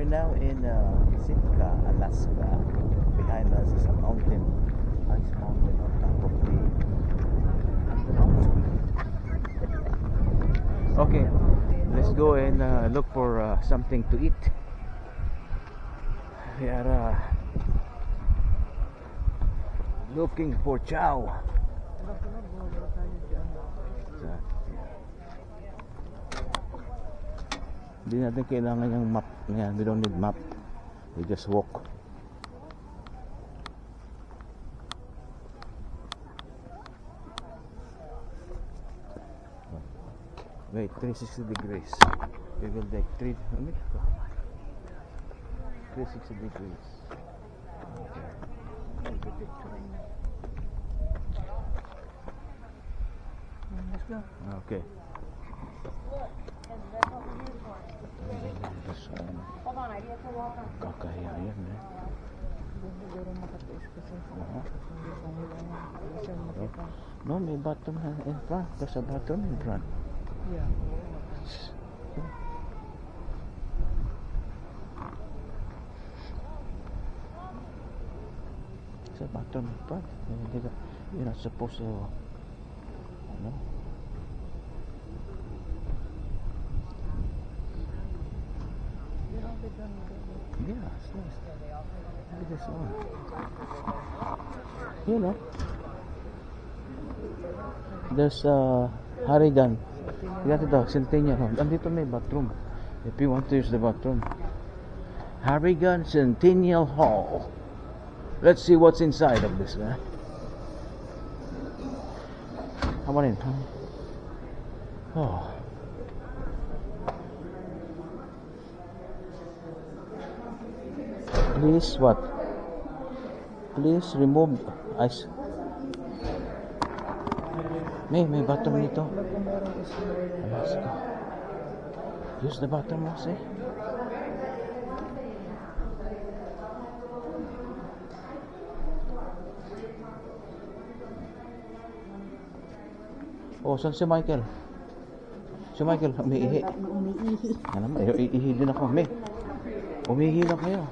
now in Sitka, Alaska. Behind us is a mountain, ice mountain on top of the mountain. Okay, let's go and look for something to eat. We are looking for chow. Hindi natin kailangan yung map. Yan, we don't need map. We just walk. Wait, 360 degrees. We will take 360 degrees. Okay. Hold on, I have to walk on. Kakahiya yan eh. No, may bathroom in front. There's a bathroom in front. Yeah. There's a bathroom in front. You're not supposed to, no? Yeah, it's nice. Look at this one. You know, there's Harrigan. Ito daw, Centennial Hall. Andito may bathroom. If you want to use the bathroom. Harrigan Centennial Hall. Let's see what's inside of this guy. Come on in. Oh. Please what? Please remove ice. May bathroom nito. Let's go. Use the bathroom mo, see? Oh, saan si Michael? Si Michael, umiihi. Umiihi. Ano naman, iihi din ako. May, umiihi na kayo.